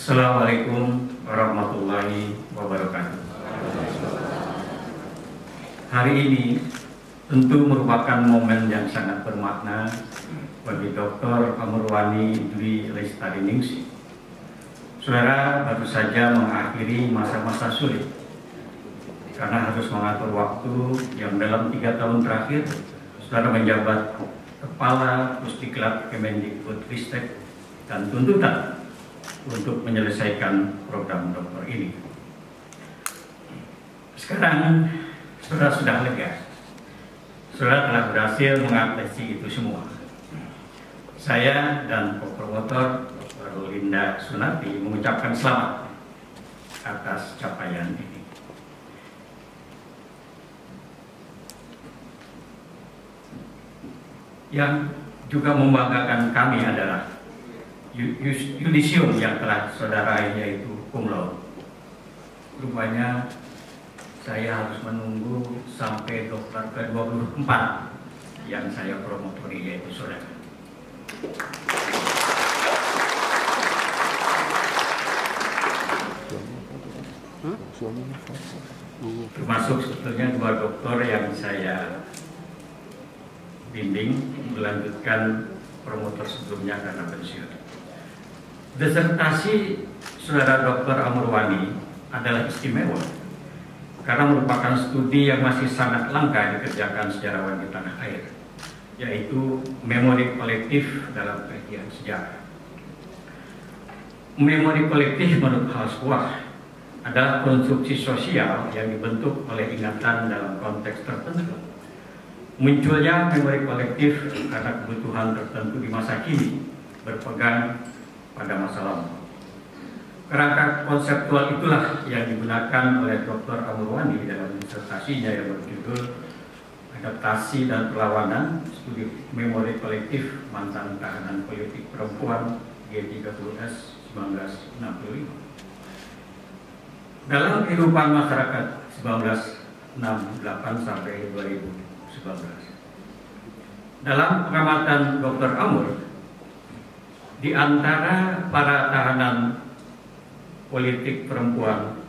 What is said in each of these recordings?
Assalamualaikum warahmatullahi wabarakatuh. Hari ini tentu merupakan momen yang sangat bermakna bagi Dr. Amurwani Dwi Lestariningsih. Saudara baru saja mengakhiri masa-masa sulit karena harus mengatur waktu yang dalam 3 tahun terakhir saudara menjabat Kepala Pusdiklat Kemendikbudristek dan tuntutan untuk menyelesaikan program doktor ini. Sekarang saudara sudah lega, saudara telah berhasil mengatasi itu semua. Saya dan promotor Dr. Linda Sunarti mengucapkan selamat atas capaian ini. Yang juga membanggakan kami adalah yudisium yang telah saudara yaitu cum laude. Rupanya saya harus menunggu sampai dokter ke-24 yang saya promotori yaitu saudara. Termasuk sebetulnya 2 dokter yang saya bimbing melanjutkan promotor sebelumnya karena pensiun. Disertasi saudara Dr. Amurwani adalah istimewa karena merupakan studi yang masih sangat langka dikerjakan sejarawan di tanah air, yaitu memori kolektif dalam kajian sejarah. Memori kolektif menurut Halswach adalah konstruksi sosial yang dibentuk oleh ingatan dalam konteks tertentu. Munculnya memori kolektif karena kebutuhan tertentu di masa kini berpegang pada masa lalu. Kerangka konseptual itulah yang digunakan oleh Dr. Amurwani dalam disertasinya yang berjudul Adaptasi dan Perlawanan Studi Memori Kolektif Mantan Tahanan Politik Perempuan G30S 1965 dalam kehidupan masyarakat 1968 sampai 2019. Dalam pengamatan Dr. Amur, di antara para tahanan politik perempuan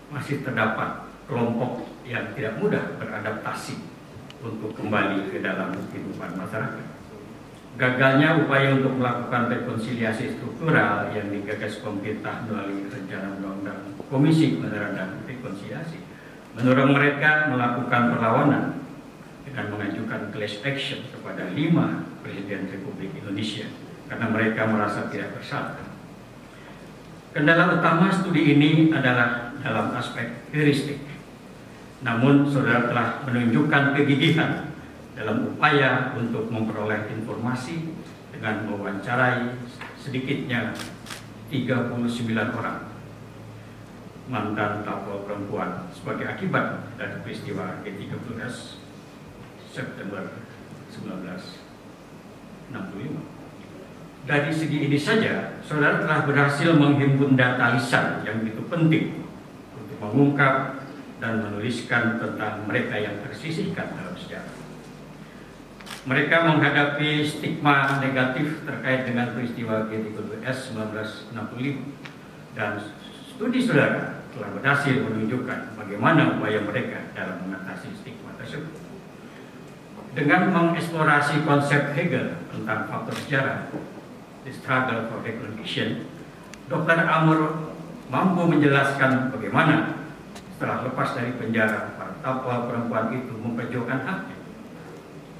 masih terdapat kelompok yang tidak mudah beradaptasi untuk kembali ke dalam kehidupan masyarakat. Gagalnya upaya untuk melakukan rekonsiliasi struktural yang digagas pemerintah melalui rencana undang-undang Komisi Kebenaran dan Rekonsiliasi mendorong mereka melakukan perlawanan dengan mengajukan class action kepada 5 Presiden Republik Indonesia karena mereka merasa tidak bersalah. Kendala utama studi ini adalah dalam aspek heuristik. Namun saudara telah menunjukkan kegigihan dalam upaya untuk memperoleh informasi dengan mewawancarai sedikitnya 39 orang mantan tapol perempuan sebagai akibat dari peristiwa G30S September 1965. Dari segi ini saja, saudara telah berhasil menghimpun data lisan yang begitu penting untuk mengungkap dan menuliskan tentang mereka yang tersisihkan dalam sejarah. Mereka menghadapi stigma negatif terkait dengan peristiwa G30S 1965 dan studi saudara telah berhasil menunjukkan bagaimana upaya mereka dalam mengatasi stigma tersebut. Dengan mengeksplorasi konsep Hegel tentang faktor sejarah, the struggle for recognition, Dr. Amur mampu menjelaskan bagaimana setelah lepas dari penjara, para tapol perempuan itu memperjuangkan haknya.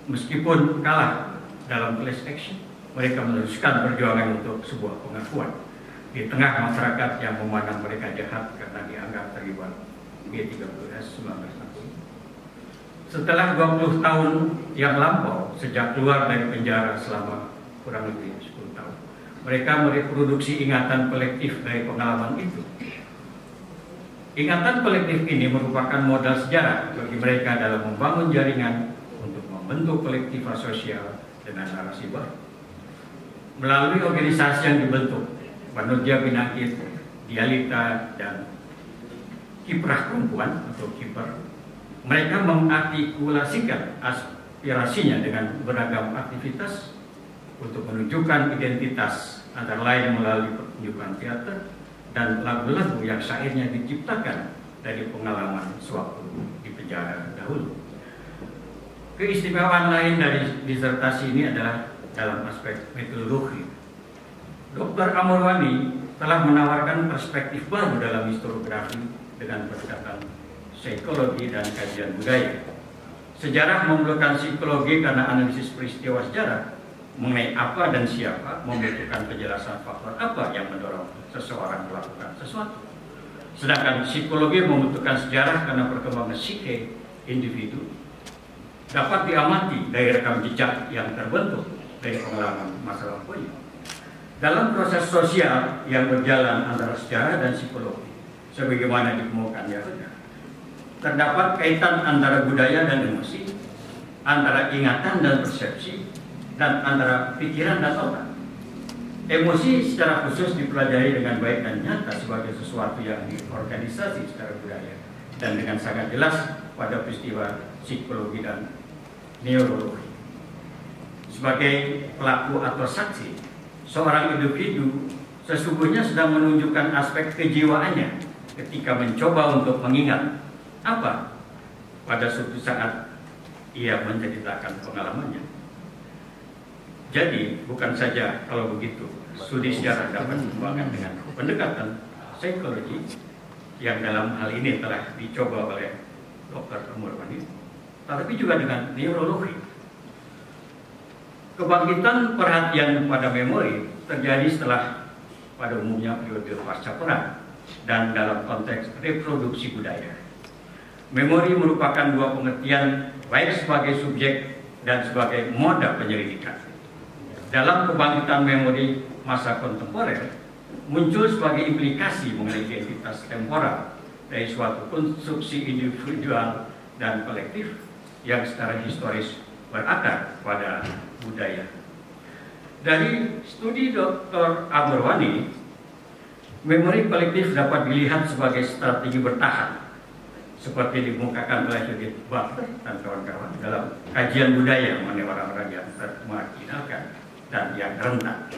Meskipun kalah dalam class action, mereka meneruskan perjuangan untuk sebuah pengakuan di tengah masyarakat yang memandang mereka jahat karena dianggap terlibat G30S 1965. Setelah 20 tahun yang lampau sejak keluar dari penjara selama kurang lebih 10 tahun, mereka mereproduksi ingatan kolektif dari pengalaman itu. Ingatan kolektif ini merupakan modal sejarah bagi mereka dalam membangun jaringan untuk membentuk kolektivitas sosial dengan narasi baru. Melalui organisasi yang dibentuk, Panudja Pinangkit, Dialita, dan Kiprah Perempuan atau Kiper, mereka mengartikulasikan aspirasinya dengan beragam aktivitas untuk menunjukkan identitas, antara lain melalui pertunjukan teater, dan lagu-lagu yang syairnya diciptakan dari pengalaman sewaktu di penjara dahulu. Keistimewaan lain dari disertasi ini adalah dalam aspek metodologi. Dr. Amorwani telah menawarkan perspektif baru dalam historiografi dengan pendekatan psikologi dan kajian budaya. Sejarah memerlukan psikologi karena analisis peristiwa sejarah mengenai apa dan siapa membutuhkan penjelasan faktor apa yang mendorong seseorang melakukan sesuatu. Sedangkan psikologi membutuhkan sejarah karena perkembangan psike individu dapat diamati dari rekam jejak yang terbentuk dari pengalaman masa lampaunya. Dalam proses sosial yang berjalan antara sejarah dan psikologi, sebagaimana dikemukakannya, terdapat kaitan antara budaya dan emosi, antara ingatan dan persepsi, dan antara pikiran dan otak. Emosi secara khusus dipelajari dengan baik dan nyata sebagai sesuatu yang diorganisasi secara budaya, dan dengan sangat jelas pada peristiwa psikologi dan neurologi. Sebagai pelaku atau saksi, seorang individu sesungguhnya sedang menunjukkan aspek kejiwaannya ketika mencoba untuk mengingat apa pada suatu saat ia menceritakan pengalamannya. Jadi bukan saja kalau begitu studi sejarah dapat dikembangkan dengan pendekatan psikologi yang dalam hal ini telah dicoba oleh Dr. Amorwani, tetapi juga dengan neurologi. Kebangkitan perhatian pada memori terjadi setelah pada umumnya periode pasca perang dan dalam konteks reproduksi budaya. Memori merupakan dua pengertian baik sebagai subjek dan sebagai moda penyelidikan. Dalam kebangkitan memori masa kontemporer muncul sebagai implikasi mengenai identitas temporal dari suatu konstruksi individual dan kolektif yang secara historis berakar pada budaya. Dari studi Dr. Amorwani, memori kolektif dapat dilihat sebagai strategi bertahan seperti dikemukakan oleh Judith Butler dan kawan-kawan dalam kajian budaya mengenai orang-orang yang termarginalkan dan yang rentan.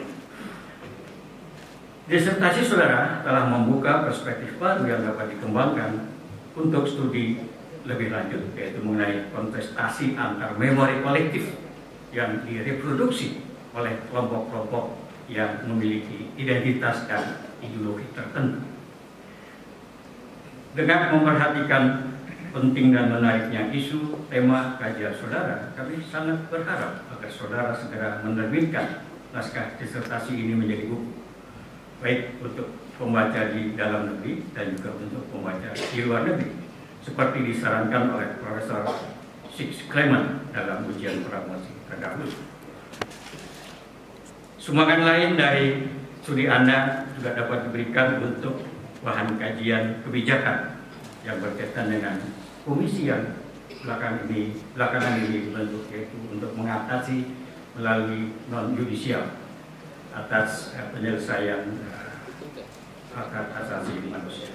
Disertasi saudara telah membuka perspektif baru yang dapat dikembangkan untuk studi lebih lanjut, yaitu mengenai kontestasi antar memori kolektif yang direproduksi oleh kelompok-kelompok yang memiliki identitas dan ideologi tertentu. Dengan memperhatikan penting dan menariknya isu tema kajian saudara, kami sangat berharap agar saudara segera menerbitkan naskah disertasi ini menjadi buku, baik untuk pembaca di dalam negeri dan juga untuk pembaca di luar negeri, seperti disarankan oleh Profesor Six Clement dalam ujian promosi terdahulu. Sumbangan lain dari studi Anda juga dapat diberikan untuk bahan kajian kebijakan yang berkaitan dengan komisi yang belakangan ini dibentuk, yaitu untuk mengatasi melalui non-judicial atas penyelesaian hak asasi manusia.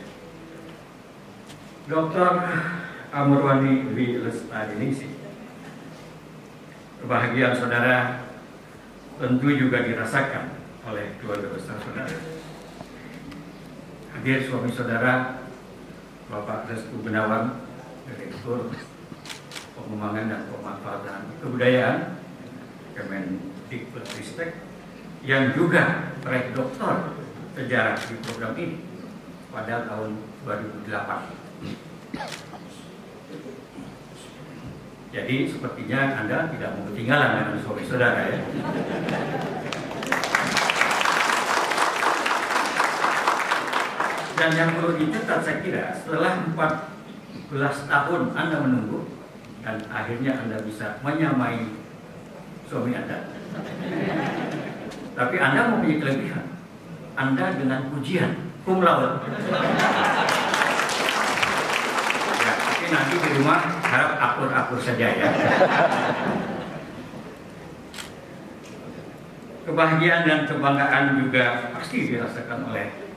Dr. Amorwani W. Lestari-Ningsih, kebahagiaan saudara tentu juga dirasakan oleh keluarga besar saudara. Hadir suami saudara Bapak Restu Gunawan, Direktur Pengembangan dan Pemanfaatan Kebudayaan Kemendikbudristek, yang juga meraih doktor sejarah di program ini pada tahun 2008. Jadi sepertinya Anda tidak mau ketinggalan dengan suami saudara, ya. Dan yang perlu dicatat, saya kira setelah 14 tahun Anda menunggu dan akhirnya Anda bisa menyamai suami Anda. Tapi Anda mempunyai kelebihan. Anda dengan ujian cum laude. Ya, tapi nanti di rumah harap akur-akur saja, ya. Kebahagiaan dan kebanggaan juga pasti dirasakan oleh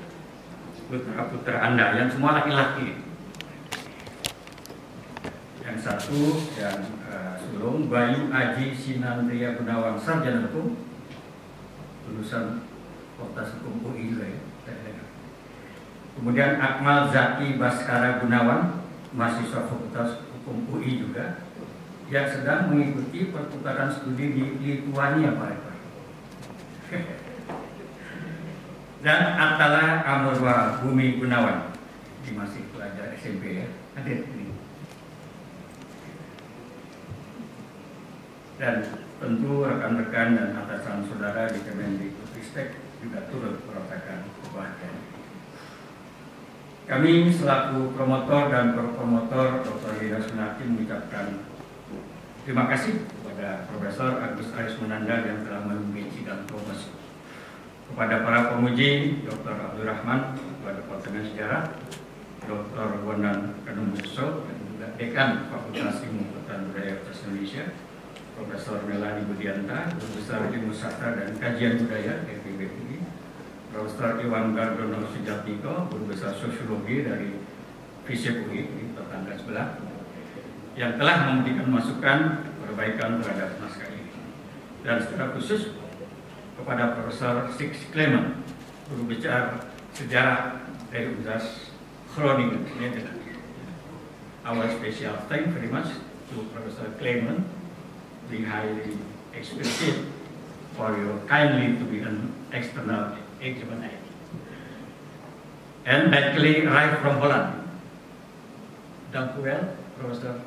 putra-putra Anda yang semua laki-laki. Yang satu yang sulung Bayu Aji Sinandria Gunawan, sarjana hukum, lulusan Fakultas Hukum UI juga ya. Kemudian Akmal Zaki Baskara Gunawan, mahasiswa Fakultas Hukum UI juga, yang sedang mengikuti pertukaran studi di Lituania, Pak Rektor. Dan Atala Amurwa Bumi Gunawan, ini masih pelajar SMP ya, hadir ini. Dan tentu rekan-rekan dan atasan saudara di Kemendikbudristek juga turut merasakan kebahagiaan. Kami selaku promotor dan promotor Dr. Hida Sunarti mengucapkan terima kasih kepada Profesor Agus Aris Munandar yang telah memimpin sidang promosi, kepada para pemuji Dr. Abdul Rahman, kepada Departemen Sejarah, Dr. Wonan Kanumuso, dan juga Dekan Fakultas Ilmu Pengetahuan Budaya Universitas Indonesia, Profesor Melani Budianta, Guru Besar Ilmu Sastra dan Kajian Budaya FIBUI, Profesor Iwan Gardono Sujatmiko, Guru Besar Sosiologi dari FISIP UI, tetangga sebelah, yang telah memberikan masukan perbaikan terhadap naskah ini. Dan secara khusus kepada Profesor Six Clement, Guru Besar Sejarah dari Universitas Groningen, Nederland. Our special thank very much to Professor Clement, being highly experienced for your kindly to be an external examiner. And likely arrived from Holland. Dank u wel, Professor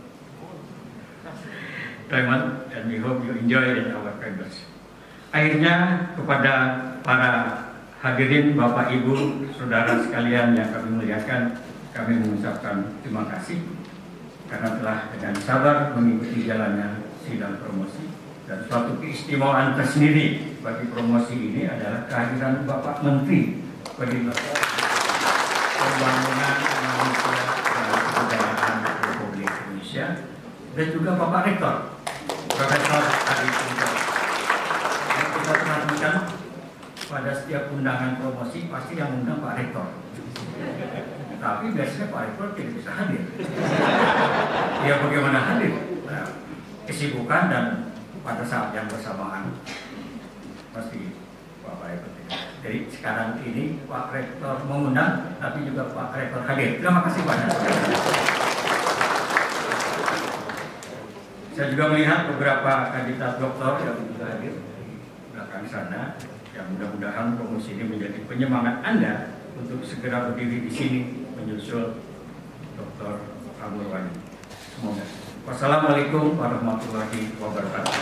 Clement, and we hope you enjoy in our campus. Akhirnya kepada para hadirin Bapak Ibu Saudara sekalian yang kami muliakan, kami mengucapkan terima kasih karena telah dengan sabar mengikuti jalannya sidang promosi. Dan suatu keistimewaan tersendiri bagi promosi ini adalah kehadiran Bapak Menteri Koordinator Pembangunan Manusia dan Kebudayaan Republik Indonesia, dan juga Bapak Rektor Profesor Adi Punto. Yang kita perhatikan pada setiap undangan promosi pasti yang undang Pak Rektor. Tapi biasanya Pak Rektor tidak bisa hadir. Ya bagaimana hadir? Nah, kesibukan dan pada saat yang bersamaan pasti Pak Rektor tidak. Jadi sekarang ini Pak Rektor mengundang, tapi juga Pak Rektor hadir. Terima kasih banyak. Saya juga melihat beberapa kandidat doktor yang juga hadir di belakang sana, yang mudah-mudahan promosi ini menjadi penyemangat Anda untuk segera berdiri di sini menyusul Dr. Amurwani. Semoga. Wassalamualaikum warahmatullahi wabarakatuh.